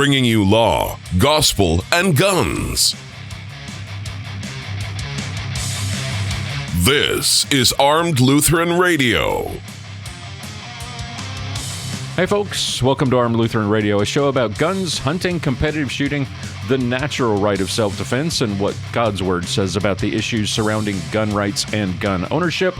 bringing you law, gospel, and guns. This is Armed Lutheran Radio. Hey folks, welcome to Armed Lutheran Radio, a show about guns, hunting, competitive shooting, the natural right of self-defense, and what God's Word says about the issues surrounding gun rights and gun ownership.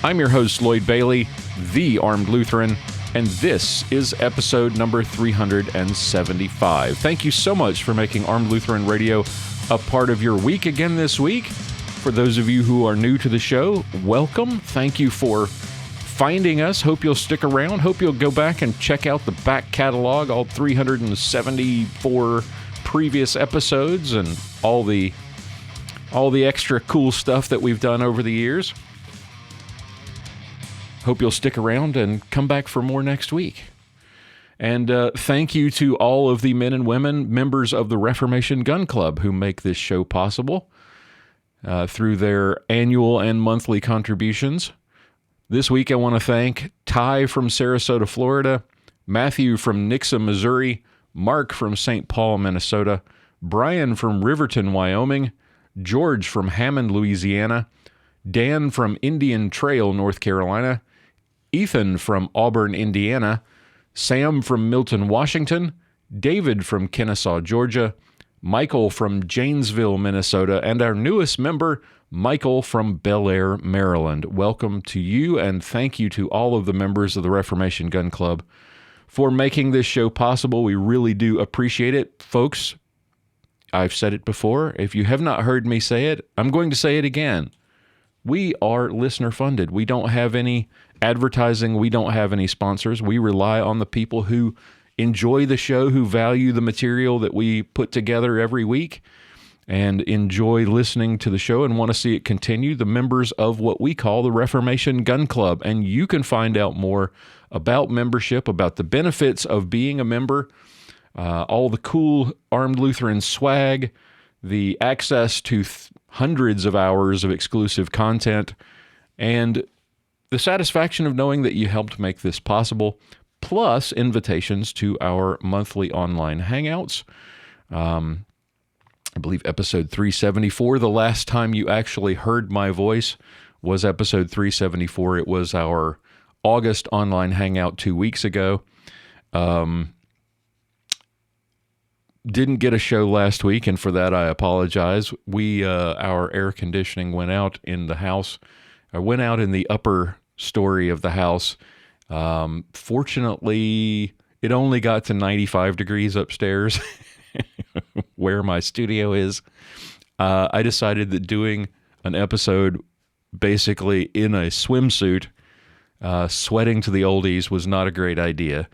I'm your host, Lloyd Bailey, the Armed Lutheran, and this is episode number 375. Thank you so much for making Armed Lutheran Radio a part of your week again this week. For those of you who are new to the show, welcome. Thank you for finding us. Hope you'll stick around. Hope you'll go back and check out the back catalog, all 374 previous episodes and all the extra cool stuff that we've done over the years. Hope you'll stick around and come back for more next week. And thank you to all of the men and women, members of the Reformation Gun Club, who make this show possible through their annual and monthly contributions. This week, I want to thank Ty from Sarasota, Florida, Matthew from Nixa, Missouri, Mark from St. Paul, Minnesota, Brian from Riverton, Wyoming, George from Hammond, Louisiana, Dan from Indian Trail, North Carolina, Ethan from Auburn, Indiana, Sam from Milton, Washington, David from Kennesaw, Georgia, Michael from Janesville, Minnesota, and our newest member, Michael from Bel Air, Maryland. Welcome to you, and thank you to all of the members of the Reformation Gun Club for making this show possible. We really do appreciate it. Folks, I've said it before. If you have not heard me say it, I'm going to say it again. We are listener-funded. We don't have any advertising. We don't have any sponsors. We rely on the people who enjoy the show, who value the material that we put together every week, and enjoy listening to the show and want to see it continue, the members of what we call the Reformation Gun Club. And you can find out more about membership, about the benefits of being a member, all the cool Armed Lutheran swag, the access to hundreds of hours of exclusive content, and the satisfaction of knowing that you helped make this possible, plus invitations to our monthly online hangouts. I believe episode 374, the last time you actually heard my voice was episode 374. It was our August online hangout 2 weeks ago. Didn't get a show last week, and for that I apologize. Our air conditioning went out in the house. I went out in the upper story of the house. Fortunately, it only got to 95 degrees upstairs. Where my studio is. I decided that doing an episode basically in a swimsuit, sweating to the oldies, was not a great idea.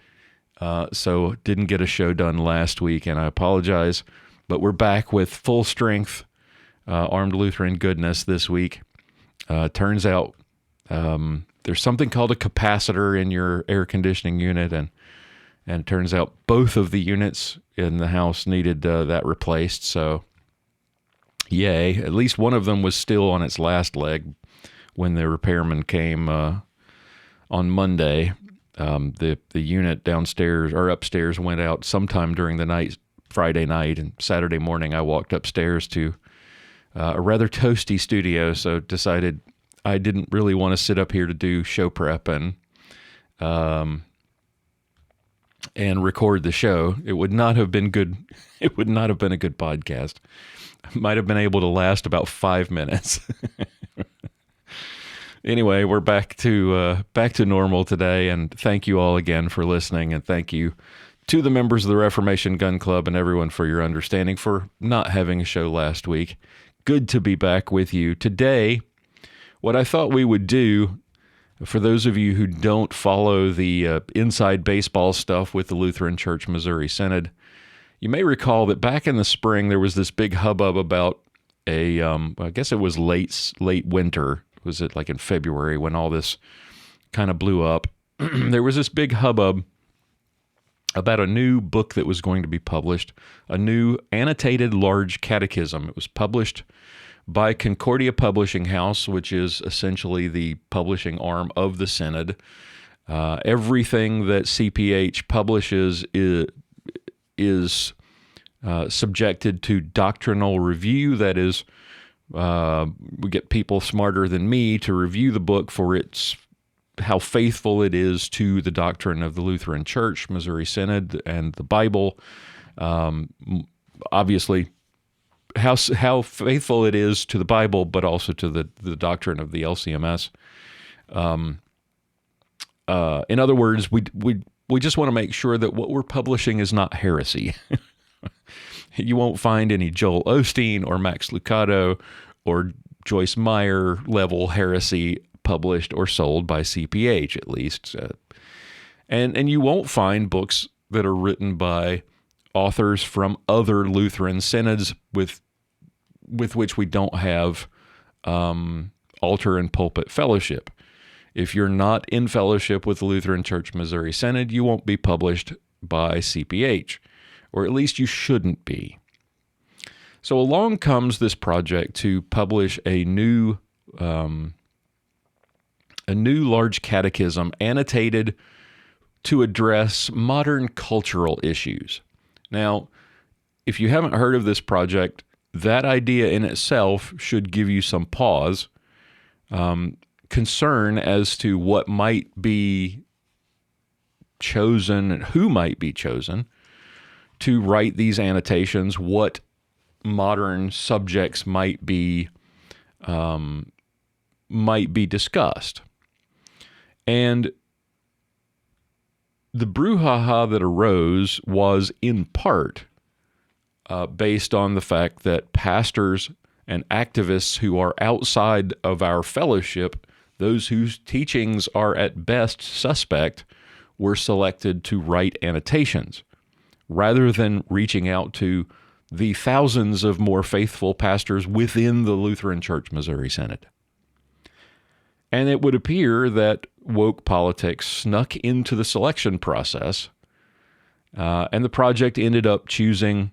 So didn't get a show done last week, and I apologize. But we're back with full strength Armed Lutheran goodness this week. Turns out there's something called a capacitor in your air conditioning unit, and it turns out both of the units in the house needed that replaced. So, yay. At least one of them was still on its last leg when the repairman came on Monday. The unit downstairs or upstairs went out sometime during the night, Friday night, and Saturday morning I walked upstairs to a rather toasty studio, so decided I didn't really want to sit up here to do show prep and record the show. It would not have been good. It would not have been a good podcast. I might have been able to last about 5 minutes. Anyway, we're back to normal today, and thank you all again for listening, and thank you to the members of the Reformation Gun Club and everyone for your understanding for not having a show last week. Good to be back with you today. What I thought we would do, for those of you who don't follow the inside baseball stuff with the Lutheran Church Missouri Synod, you may recall that back in the spring there was this big hubbub about I guess it was late winter. Was it like in February when all this kind of blew up? There was this big hubbub about a new book that was going to be published, a new Annotated Large Catechism. It was published by Concordia Publishing House, which is essentially the publishing arm of the Synod. Everything that CPH publishes is subjected to doctrinal review. That is, we get people smarter than me to review the book for how faithful it is to the doctrine of the Lutheran Church, Missouri Synod, and the Bible. Obviously, how faithful it is to the Bible, but also to the doctrine of the LCMS. In other words, we just want to make sure that what we're publishing is not heresy. You won't find any Joel Osteen or Max Lucado or Joyce Meyer level heresy published or sold by CPH, at least. And you won't find books that are written by authors from other Lutheran synods with which we don't have altar and pulpit fellowship. If you're not in fellowship with the Lutheran Church Missouri Synod, you won't be published by CPH, or at least you shouldn't be. So along comes this project to publish a new large catechism annotated to address modern cultural issues. Now, if you haven't heard of this project, that idea in itself should give you some pause, concern as to what might be chosen and who might be chosen to write these annotations, what modern subjects might be discussed. And the brouhaha that arose was in part based on the fact that pastors and activists who are outside of our fellowship, those whose teachings are at best suspect, were selected to write annotations, rather than reaching out to the thousands of more faithful pastors within the Lutheran Church Missouri Synod. And it would appear that woke politics snuck into the selection process, and the project ended up choosing,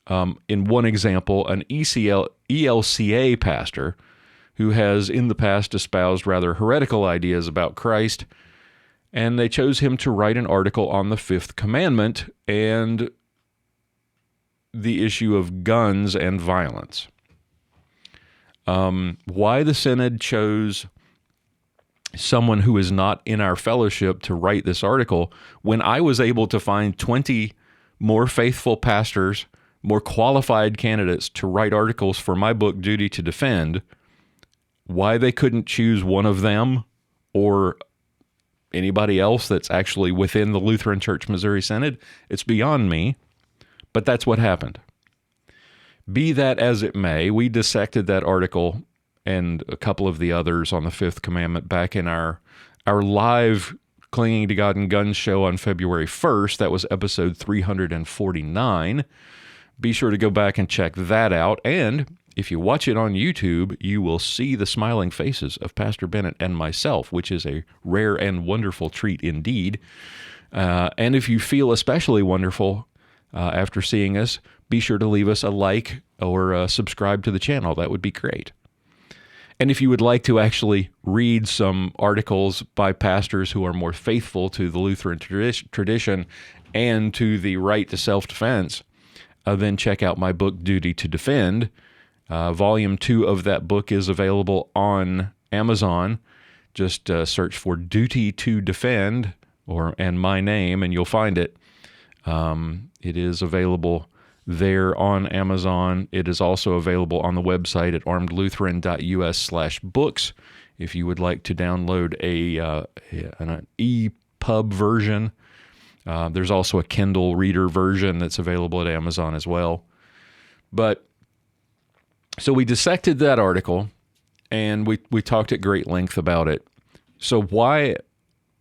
in one example, an ELCA pastor who has in the past espoused rather heretical ideas about Christ, and they chose him to write an article on the Fifth Commandment and the issue of guns and violence. Why the Synod chose someone who is not in our fellowship to write this article, when I was able to find 20 more faithful pastors, more qualified candidates to write articles for my book, Duty to Defend, why they couldn't choose one of them or anybody else that's actually within the Lutheran Church Missouri Synod, it's beyond me, but that's what happened. Be that as it may, we dissected that article and a couple of the others on the Fifth Commandment back in our live Clinging to God and Guns show on February 1st. That was episode 349. Be sure to go back and check that out. And if you watch it on YouTube, you will see the smiling faces of Pastor Bennett and myself, which is a rare and wonderful treat indeed. And if you feel especially wonderful after seeing us, be sure to leave us a like or subscribe to the channel. That would be great. And if you would like to actually read some articles by pastors who are more faithful to the Lutheran tradition and to the right to self-defense, then check out my book, Duty to Defend. Volume 2 of that book is available on Amazon. Just search for Duty to Defend and my name, and you'll find it. It is available there on Amazon. It is also available on the website at armedlutheran.us/books if you would like to download an EPUB version. There's also a Kindle reader version that's available at Amazon as well. But so we dissected that article, and we talked at great length about it. So why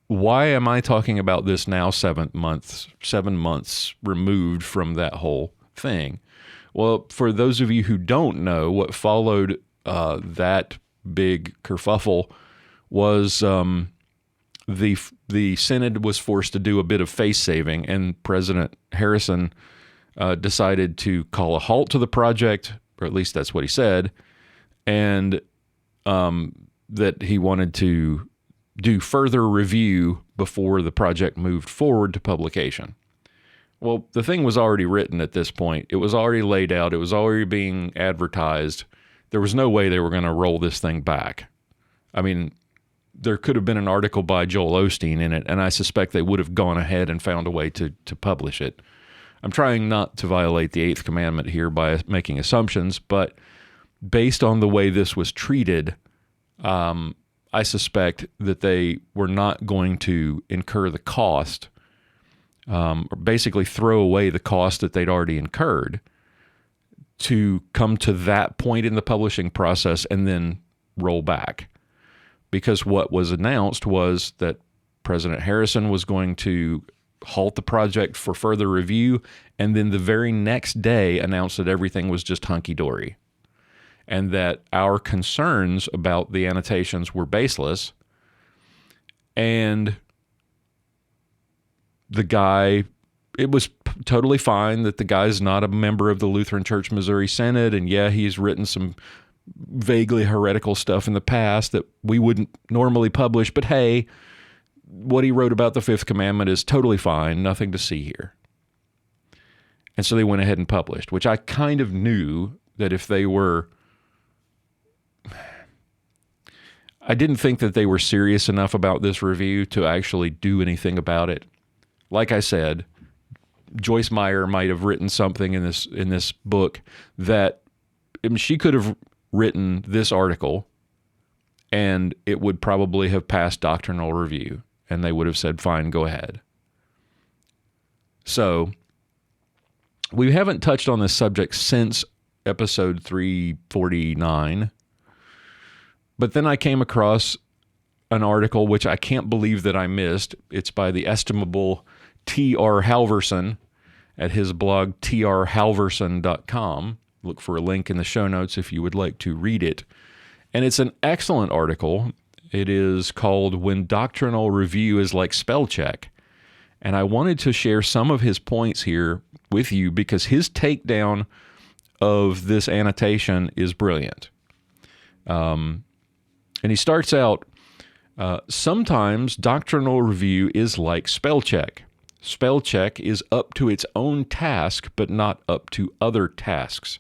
am I talking about this now 7 months removed from that whole thing? Well, for those of you who don't know, what followed that big kerfuffle was the Synod was forced to do a bit of face saving, and President Harrison decided to call a halt to the project, or at least that's what he said, and that he wanted to do further review before the project moved forward to publication. Well, the thing was already written at this point. It was already laid out. It was already being advertised. There was no way they were going to roll this thing back. I mean, there could have been an article by Joel Osteen in it, and I suspect they would have gone ahead and found a way to publish it. I'm trying not to violate the Eighth Commandment here by making assumptions, but based on the way this was treated, I suspect that they were not going to incur the cost, or basically throw away the cost that they'd already incurred to come to that point in the publishing process and then roll back. Because what was announced was that President Harrison was going to halt the project for further review, and then the very next day announced that everything was just hunky-dory, and that our concerns about the annotations were baseless. And the guy, it was totally fine that the guy's not a member of the Lutheran Church Missouri Synod, and yeah, he's written some vaguely heretical stuff in the past that we wouldn't normally publish, but hey, what he wrote about the Fifth Commandment is totally fine, nothing to see here. And so they went ahead and published, which I kind of knew that if they were... I didn't think that they were serious enough about this review to actually do anything about it. Like I said, Joyce Meyer might have written something in this book that, I mean, she could have written this article and it would probably have passed doctrinal review, and they would have said, fine, go ahead. So we haven't touched on this subject since episode 349, but then I came across an article which I can't believe that I missed. It's by the estimable TR Holvorson at his blog, trholvorson.com. Look for a link in the show notes if you would like to read it. And it's an excellent article. It is called When Doctrinal Review is Like Spell Check. And I wanted to share some of his points here with you because his takedown of this annotation is brilliant. And he starts out, sometimes doctrinal review is like spell check. Spell check is up to its own task, but not up to other tasks.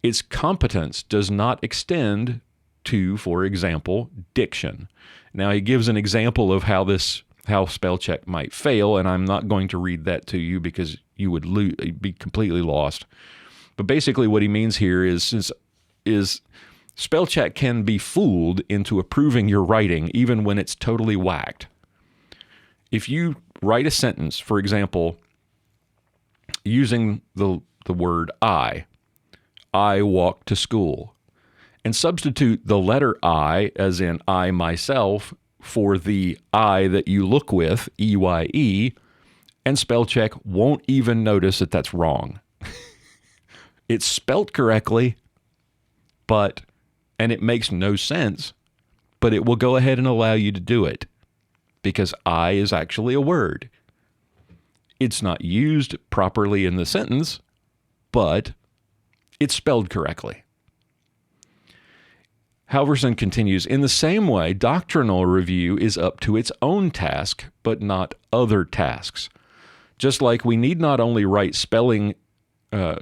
Its competence does not extend to, for example, diction. Now, he gives an example of how spell check might fail, and I'm not going to read that to you because you would be completely lost. But basically what he means here is spell check can be fooled into approving your writing even when it's totally whacked. If you write a sentence, for example, using the word I walk to school, and substitute the letter I, as in I myself, for the I that you look with, EYE, and spell check won't even notice that that's wrong. It's spelt correctly, and it makes no sense, but it will go ahead and allow you to do it because I is actually a word. It's not used properly in the sentence, but it's spelled correctly. Holvorson continues, in the same way, doctrinal review is up to its own task, but not other tasks. Just like we need not only write spelling, but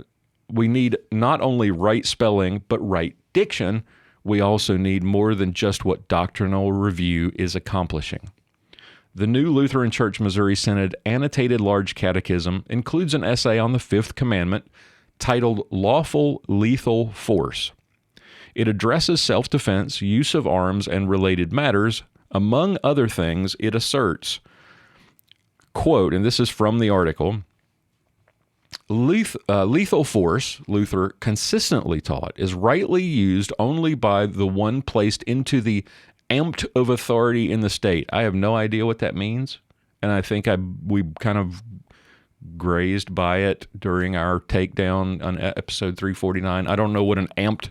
right diction, we also need more than just what doctrinal review is accomplishing. The New Lutheran Church Missouri Synod Annotated Large Catechism includes an essay on the Fifth Commandment titled Lawful Lethal Force. It addresses self-defense, use of arms, and related matters. Among other things, it asserts, quote, and this is from the article, lethal force, Luther consistently taught, is rightly used only by the one placed into the amt of authority in the state. I have no idea what that means, and I think we kind of grazed by it during our takedown on episode 349. I don't know what an amt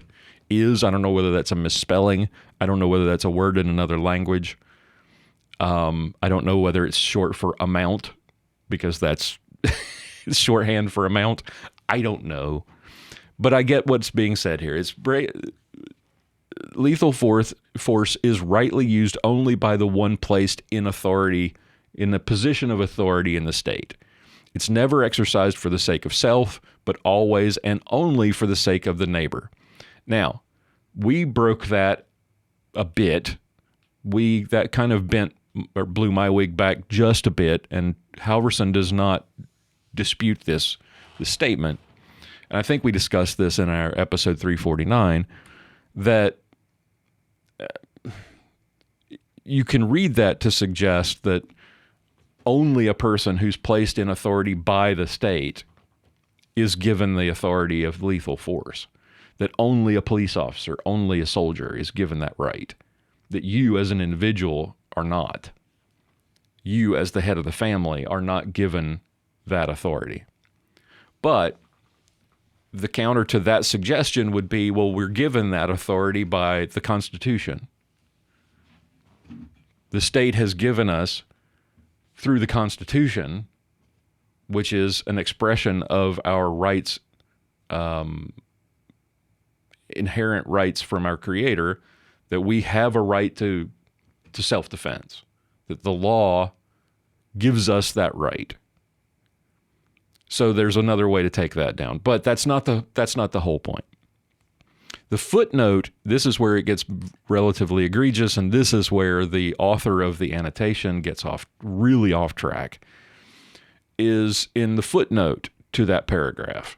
is. I don't know whether that's a misspelling. I don't know whether that's a word in another language. I don't know whether it's short for amount, because that's it's shorthand for amount. I don't know. But I get what's being said here. It's lethal force is rightly used only by the one placed in authority, in the position of authority in the state. It's never exercised for the sake of self, but always and only for the sake of the neighbor. Now, we broke that a bit. That kind of bent or blew my wig back just a bit, and Holvorson does not dispute this statement. And I think we discussed this in our episode 349, that you can read that to suggest that only a person who's placed in authority by the state is given the authority of lethal force, that only a police officer, only a soldier is given that right, that you as an individual are not. You as the head of the family are not given that authority. But the counter to that suggestion would be, well, we're given that authority by the Constitution. The state has given us, through the Constitution, which is an expression of our rights, inherent rights from our Creator, that we have a right to self-defense, that the law gives us that right. So there's another way to take that down, but that's not the whole point. The footnote, this is where it gets relatively egregious, and this is where the author of the annotation gets really off track, is in the footnote to that paragraph,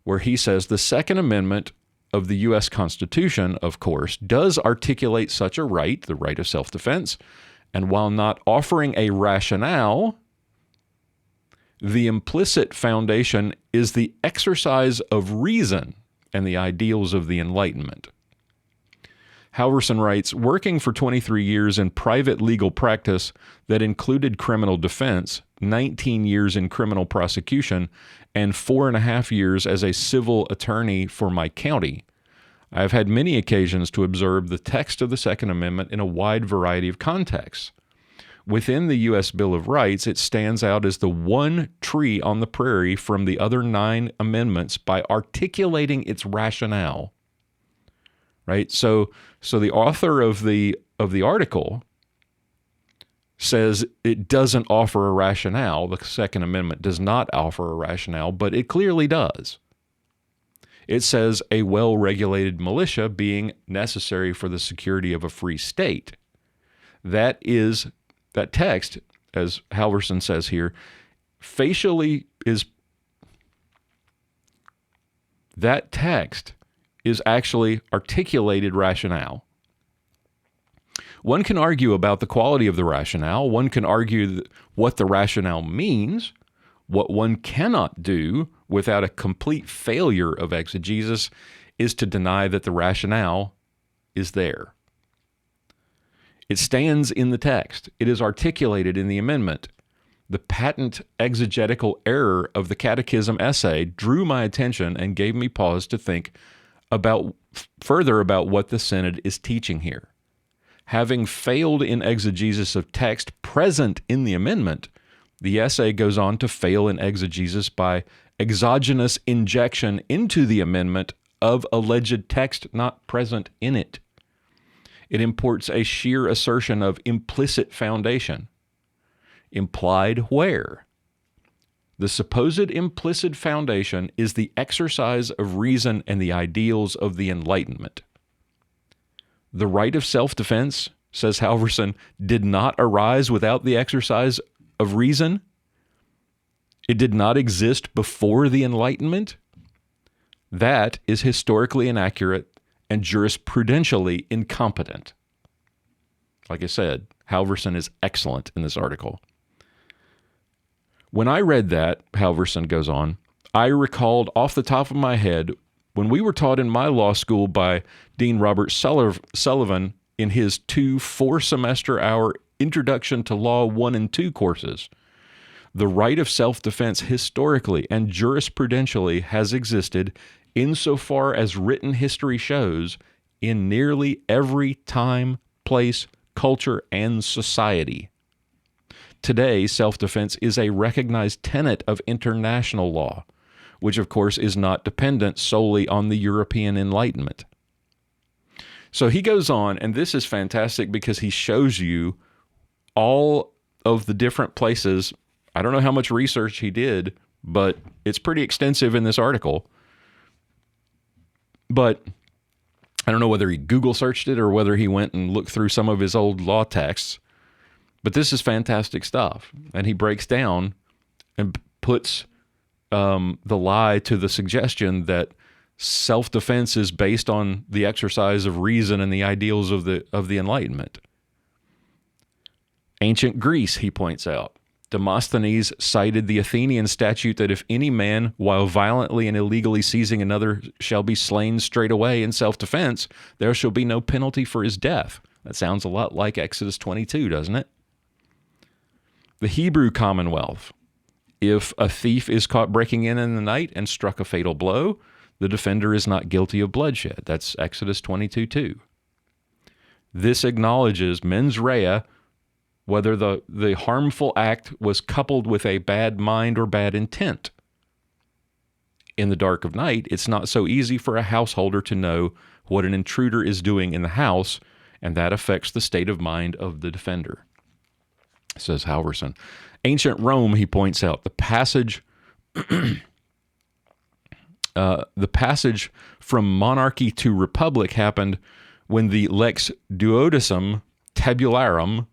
where he says the Second Amendment of the U.S. Constitution, of course, does articulate such a right, the right of self-defense, and while not offering a rationale, the implicit foundation is the exercise of reason and the ideals of the Enlightenment. Holvorson writes, working for 23 years in private legal practice that included criminal defense, 19 years in criminal prosecution, and 4.5 years as a civil attorney for my county, I have had many occasions to observe the text of the Second Amendment in a wide variety of contexts. Within the U.S. Bill of Rights, it stands out as the one tree on the prairie from the other 9 amendments by articulating its rationale. Right? So the author of the article says it doesn't offer a rationale. The Second Amendment does not offer a rationale, but it clearly does. It says a well-regulated militia being necessary for the security of a free state. That text, as Holvorson says here, that text is actually articulated rationale. One can argue about the quality of the rationale. One can argue what the rationale means. What one cannot do without a complete failure of exegesis is to deny that the rationale is there. It stands in the text. It is articulated in the amendment. The patent exegetical error of the Catechism essay drew my attention and gave me pause to think further about what the Synod is teaching here. Having failed in exegesis of text present in the amendment, the essay goes on to fail in exegesis by exogenous injection into the amendment of alleged text not present in it. It imports a sheer assertion of implicit foundation. Implied where? The supposed implicit foundation is the exercise of reason and the ideals of the Enlightenment. The right of self-defense, says Holvorson, did not arise without the exercise of reason. It did not exist before the Enlightenment. That is historically inaccurate and jurisprudentially incompetent. Like I said, Holvorson is excellent in this article. When I read that, Holvorson goes on, I recalled off the top of my head when we were taught in my law school by Dean Robert Sullivan in his 2 4-semester-hour Introduction to Law 1 and 2 courses. The right of self-defense historically and jurisprudentially has existed insofar as written history shows in nearly every time, place, culture, and society. Today, self-defense is a recognized tenet of international law, which of course is not dependent solely on the European Enlightenment. So he goes on, and this is fantastic because he shows you all of the different places I don't know how much research he did, but it's pretty extensive in this article. But I don't know whether he Google searched it or whether he went and looked through some of his old law texts. But this is fantastic stuff. And he breaks down and puts the lie to the suggestion that self-defense is based on the exercise of reason and the ideals of the Enlightenment. Ancient Greece, he points out. Demosthenes cited the Athenian statute that if any man, while violently and illegally seizing another, shall be slain straightway in self-defense, there shall be no penalty for his death. That sounds a lot like Exodus 22, doesn't it? The Hebrew Commonwealth. If a thief is caught breaking in the night and struck a fatal blow, the defender is not guilty of bloodshed. That's Exodus 22:2. This acknowledges mens rea, whether the harmful act was coupled with a bad mind or bad intent. In the dark of night, it's not so easy for a householder to know what an intruder is doing in the house, and that affects the state of mind of the defender, says Holvorson. Ancient Rome, he points out, the passage from monarchy to republic happened when the lex duodecim tabularum,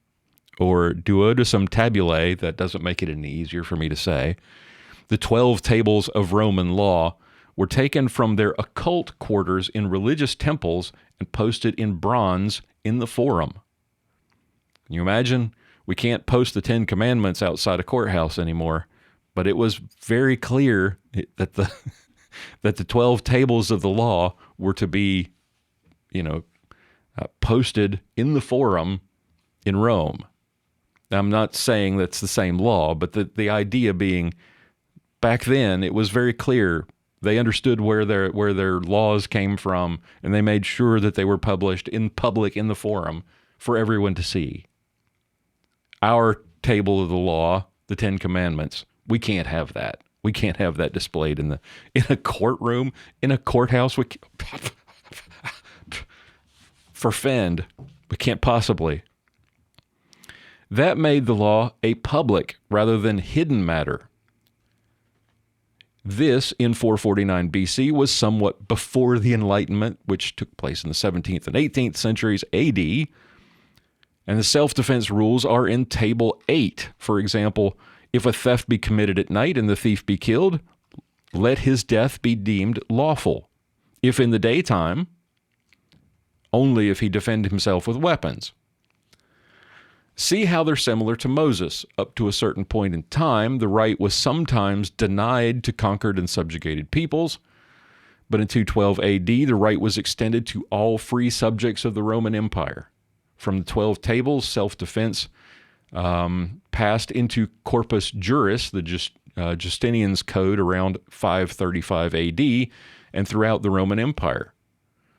or duodecim tabulae, that doesn't make it any easier for me to say, the 12 tables of Roman law, were taken from their occult quarters in religious temples and posted in bronze in the forum. Can you imagine? We can't post the 10 Commandments outside a courthouse anymore, but it was very clear that the 12 tables of the law were to be, posted in the forum in Rome. Now, I'm not saying that's the same law, but the idea being, back then it was very clear. They understood where their laws came from, and they made sure that they were published in public in the forum for everyone to see. Our table of the law, the 10 Commandments, we can't have that. We can't have that displayed in a courtroom, in a courthouse. Forfend. We can't possibly. That made the law a public rather than hidden matter. This, in 449 BC, was somewhat before the Enlightenment, which took place in the 17th and 18th centuries AD, and the self-defense rules are in Table 8. For example, if a theft be committed at night and the thief be killed, let his death be deemed lawful. If in the daytime, only if he defend himself with weapons. See how they're similar to Moses. Up to a certain point in time, the right was sometimes denied to conquered and subjugated peoples, but in 212 AD, the right was extended to all free subjects of the Roman Empire. From the 12 tables, self-defense passed into Corpus Juris, the Justinian's code around 535 AD, and throughout the Roman Empire.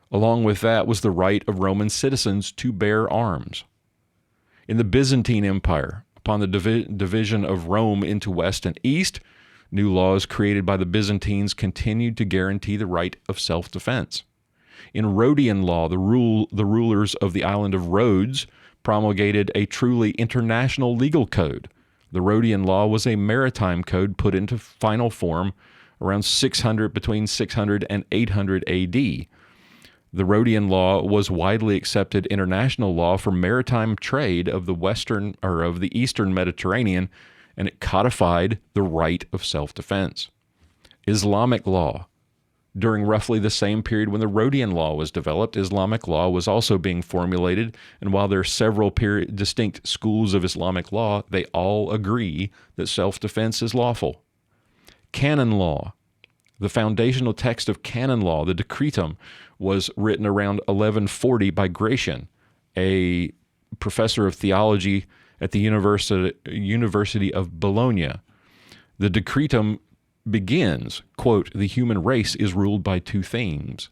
Along with that was the right of Roman citizens to bear arms. In the Byzantine Empire, upon the division of Rome into west and east, new laws created by the Byzantines continued to guarantee the right of self-defense. In Rhodian law, the rulers of the island of Rhodes promulgated a truly international legal code. The Rhodian law was a maritime code put into final form around between 600 and 800 AD. The Rhodian law was widely accepted international law for maritime trade of the Eastern Mediterranean, and it codified the right of self-defense. Islamic law. During roughly the same period when the Rhodian law was developed, Islamic law was also being formulated, and while there are several distinct schools of Islamic law, they all agree that self-defense is lawful. Canon law. The foundational text of canon law, the Decretum, was written around 1140 by Gratian, a professor of theology at the University of Bologna. The Decretum begins, quote, "The human race is ruled by two things,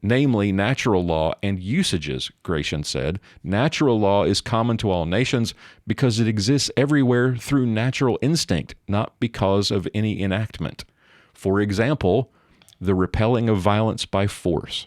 namely natural law and usages," Gratian said. "Natural law is common to all nations because it exists everywhere through natural instinct, not because of any enactment. For example, the repelling of violence by force."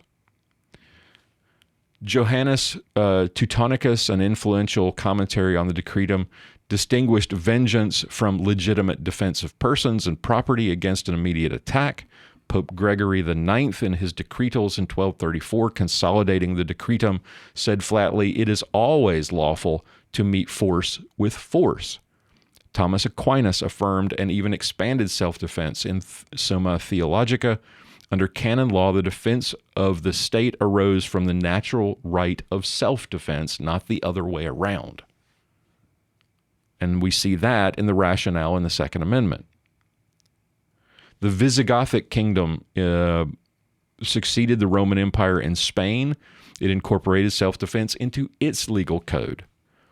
Johannes Teutonicus, an influential commentary on the Decretum, distinguished vengeance from legitimate defense of persons and property against an immediate attack. Pope Gregory IX, in his decretals in 1234, consolidating the Decretum, said flatly, "It is always lawful to meet force with force." Thomas Aquinas affirmed and even expanded self-defense in Summa Theologica. Under canon law, the defense of the state arose from the natural right of self-defense, not the other way around. And we see that in the rationale in the Second Amendment. The Visigothic kingdom succeeded the Roman Empire in Spain. It incorporated self-defense into its legal code.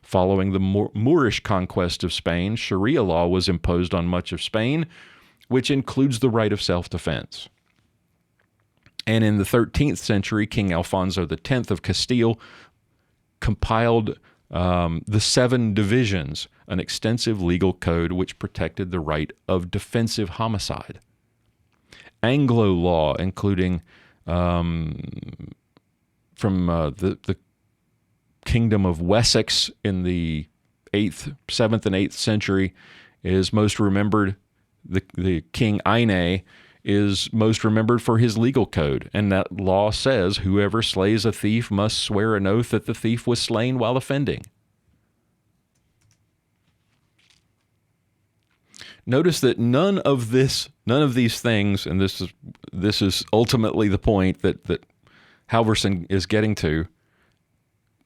Following the Moorish conquest of Spain, Sharia law was imposed on much of Spain, which includes the right of self-defense. And in the 13th century, King Alfonso X of Castile compiled the Seven Divisions, an extensive legal code which protected the right of defensive homicide. Anglo law, including from the Kingdom of Wessex in the 7th and 8th century, is most remembered. The King Ine is most remembered for his legal code, and that law says whoever slays a thief must swear an oath that the thief was slain while offending. Notice that none of these things, and this is ultimately the point that Holvorson is getting to.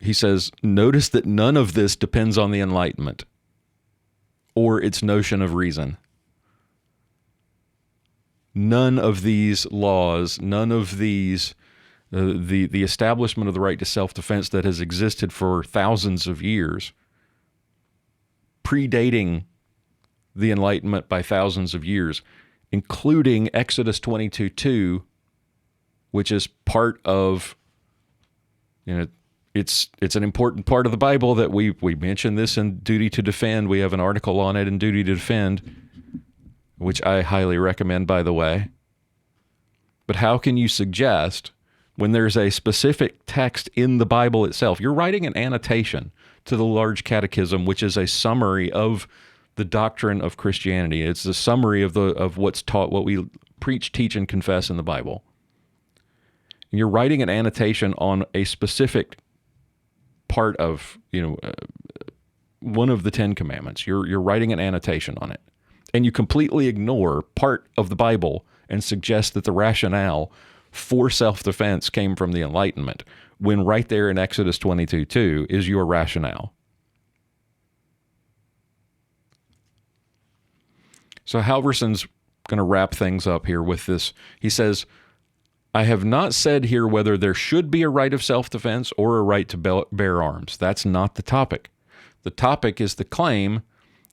He says, notice that none of this depends on the Enlightenment or its notion of reason. None of these laws, none of these, the establishment of the right to self-defense that has existed for thousands of years, predating the Enlightenment by thousands of years, including Exodus 22:2, which is part of, it's an important part of the Bible that we mention this in Duty to Defend. We have an article on it in Duty to Defend, which I highly recommend, by the way. But how can you suggest, when there's a specific text in the Bible itself, you're writing an annotation to the Large Catechism, which is a summary of the doctrine of Christianity. It's the summary of what's taught, what we preach, teach, and confess in the Bible. And you're writing an annotation on a specific part of, one of the 10 Commandments. You're writing an annotation on it. And you completely ignore part of the Bible and suggest that the rationale for self-defense came from the Enlightenment, when right there in Exodus 22:2 is your rationale. So Holvorson's going to wrap things up here with this. He says, I have not said here whether there should be a right of self-defense or a right to bear arms. That's not the topic. The topic is the claim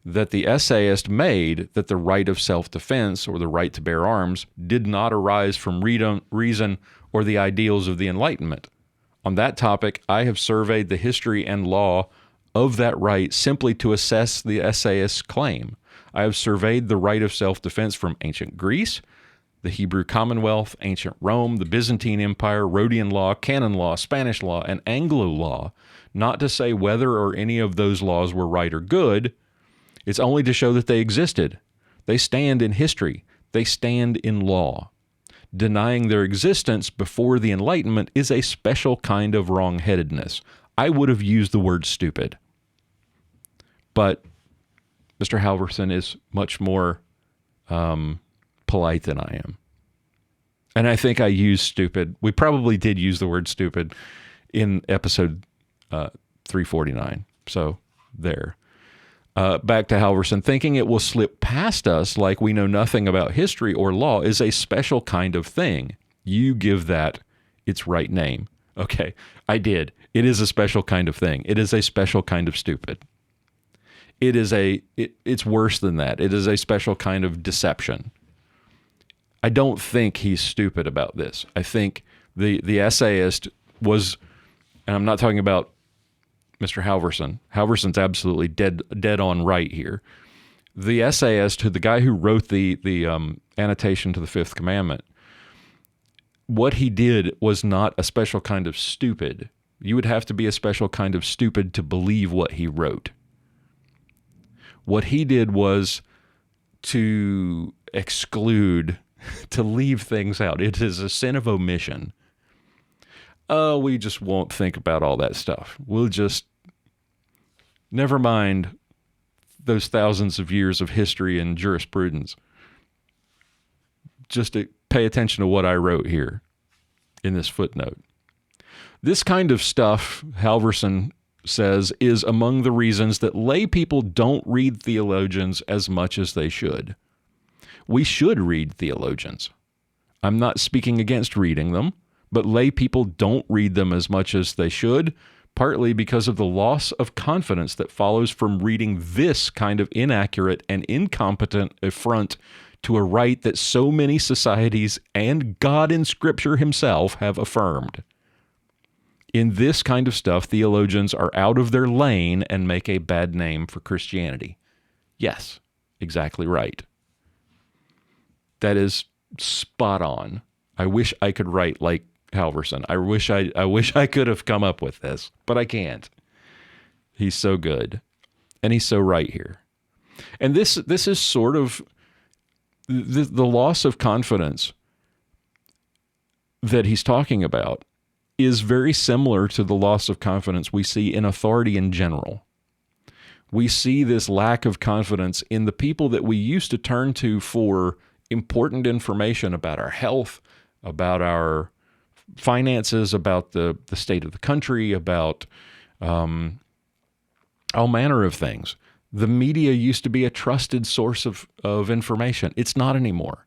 that the essayist made that the right of self-defense or the right to bear arms did not arise from reason or the ideals of the Enlightenment. On that topic, I have surveyed the history and law of that right simply to assess the essayist's claim. I have surveyed the right of self-defense from ancient Greece, the Hebrew Commonwealth, ancient Rome, the Byzantine Empire, Rhodian law, canon law, Spanish law, and Anglo law, not to say whether or any of those laws were right or good. It's only to show that they existed. They stand in history. They stand in law. Denying their existence before the Enlightenment is a special kind of wrong-headedness. I would have used the word stupid. But Mr. Holvorson is much more polite than I am. And I think I used stupid. We probably did use the word stupid in episode 349. So there. Back to Holvorson. Thinking it will slip past us like we know nothing about history or law is a special kind of thing. You give that its right name. Okay, I did. It is a special kind of thing. It is a special kind of stupid. It's worse than that. It is a special kind of deception. I don't think he's stupid about this. I think the essayist was, and I'm not talking about Mr. Holvorson. Holvorson's absolutely dead on right here. The essayist, the guy who wrote the annotation to the Fifth Commandment, what he did was not a special kind of stupid. You would have to be a special kind of stupid to believe what he wrote. What he did was to exclude, to leave things out. It is a sin of omission. Oh, we just won't think about all that stuff. We'll just, never mind those thousands of years of history and jurisprudence. Just to pay attention to what I wrote here in this footnote. This kind of stuff, Holvorson says, is among the reasons that lay people don't read theologians as much as they should. We should read theologians. I'm not speaking against reading them, but lay people don't read them as much as they should, partly because of the loss of confidence that follows from reading this kind of inaccurate and incompetent affront to a right that so many societies and God in Scripture himself have affirmed. In this kind of stuff, theologians are out of their lane and make a bad name for Christianity. Yes, exactly right. That is spot on. I wish I could write like Holvorson. I wish I could have come up with this, but I can't. He's so good, and he's so right here. And this is sort of the loss of confidence that he's talking about is very similar to the loss of confidence we see in authority in general. We see this lack of confidence in the people that we used to turn to for important information about our health, about our finances, about the state of the country, about all manner of things. The media used to be a trusted source of information. It's not anymore.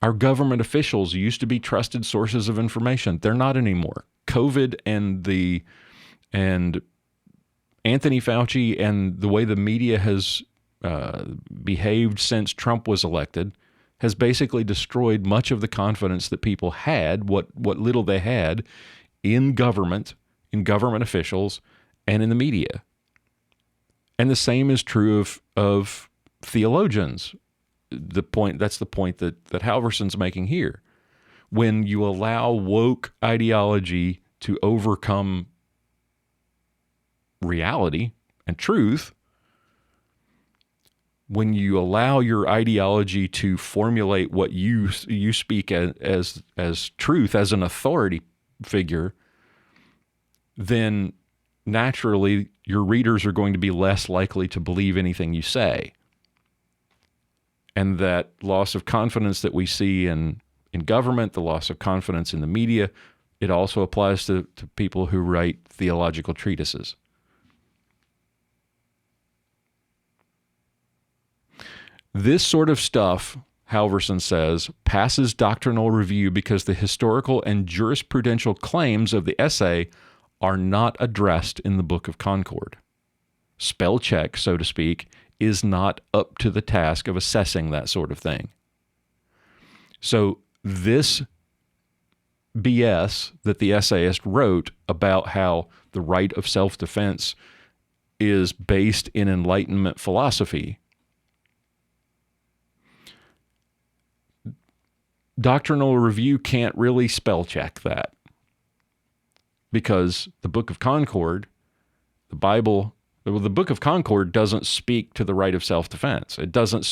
Our government officials used to be trusted sources of information. They're not anymore. COVID and Anthony Fauci and the way the media has behaved since Trump was elected has basically destroyed much of the confidence that people had, what little they had, in government officials, and in the media. And the same is true of theologians. That's the point that Holvorson's making here. When you allow woke ideology to overcome reality and truth, when you allow your ideology to formulate what you speak as truth, as an authority figure, then naturally your readers are going to be less likely to believe anything you say. And that loss of confidence that we see in government, the loss of confidence in the media, it also applies to people who write theological treatises. This sort of stuff, Holvorson says, passes doctrinal review because the historical and jurisprudential claims of the essay are not addressed in the Book of Concord. Spell check, so to speak, is not up to the task of assessing that sort of thing. So this BS that the essayist wrote about how the right of self-defense is based in Enlightenment philosophy, doctrinal review can't really spell check that, because the Book of Concord, the Bible, the Book of Concord doesn't speak to the right of self-defense. It doesn't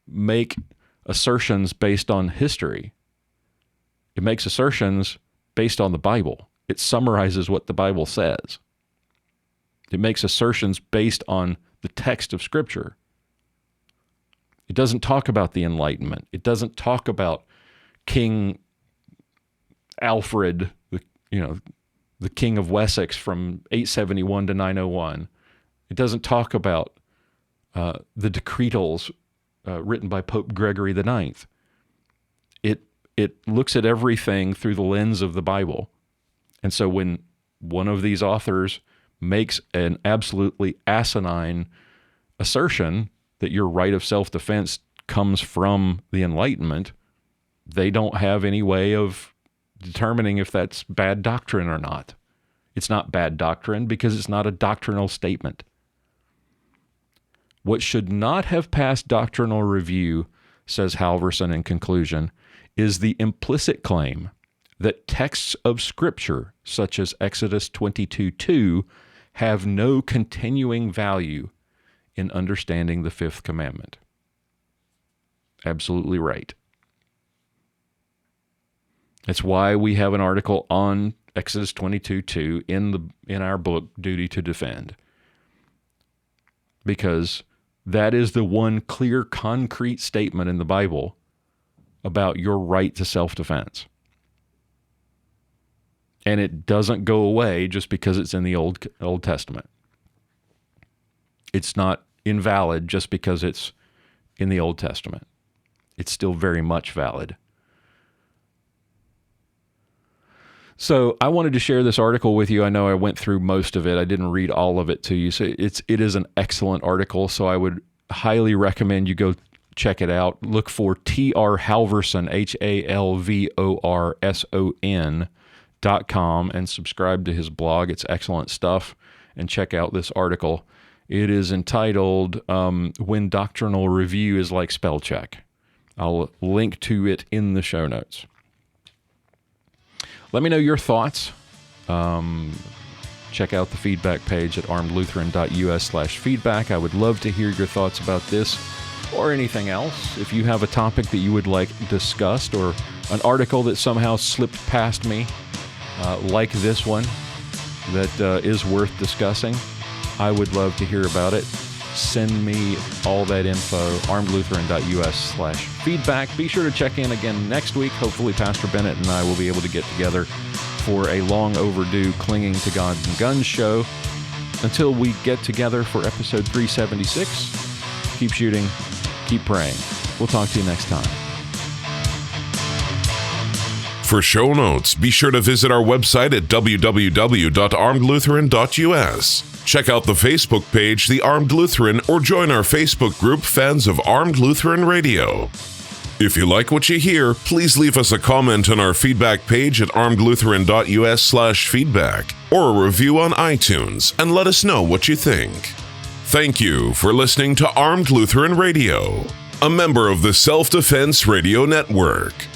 make assertions based on history. It makes assertions based on the Bible. It summarizes what the Bible says. It makes assertions based on the text of Scripture. It doesn't talk about the Enlightenment. It doesn't talk about King Alfred, the King of Wessex from 871 to 901. It doesn't talk about the decretals written by Pope Gregory IX. It looks at everything through the lens of the Bible. And so when one of these authors makes an absolutely asinine assertion that your right of self-defense comes from the Enlightenment, they don't have any way of determining if that's bad doctrine or not. It's not bad doctrine because it's not a doctrinal statement. What should not have passed doctrinal review, says Holvorson in conclusion, is the implicit claim that texts of Scripture, such as Exodus 22:2, have no continuing value in understanding the Fifth Commandment. Absolutely right. That's why we have an article on Exodus 22:2 in our book, Duty to Defend. Because that is the one clear, concrete statement in the Bible about your right to self-defense. And it doesn't go away just because it's in the Old Testament. It's not invalid just because it's in the Old Testament. It's still very much valid. So I wanted to share this article with you. I know I went through most of it. I didn't read all of it to you. So it is an excellent article. So I would highly recommend you go check it out. Look for TR Holvorson, HALVORSON.com, and subscribe to his blog. It's excellent stuff. And check out this article. It is entitled When Doctrinal Review is Like Spell Check. I'll link to it in the show notes. Let me know your thoughts. Check out the feedback page at armedlutheran.us/feedback. I would love to hear your thoughts about this or anything else. If you have a topic that you would like discussed or an article that somehow slipped past me, like this one, that is worth discussing, I would love to hear about it. Send me all that info, armedlutheran.us/feedback. Be sure to check in again next week. Hopefully Pastor Bennett and I will be able to get together for a long overdue Clinging to God and Guns show. Until we get together for episode 376, keep shooting, keep praying. We'll talk to you next time. For show notes, be sure to visit our website at www.armedlutheran.us. Check out the Facebook page, The Armed Lutheran, or join our Facebook group, Fans of Armed Lutheran Radio. If you like what you hear, please leave us a comment on our feedback page at armedlutheran.us/feedback or a review on iTunes and let us know what you think. Thank you for listening to Armed Lutheran Radio, a member of the Self-Defense Radio Network.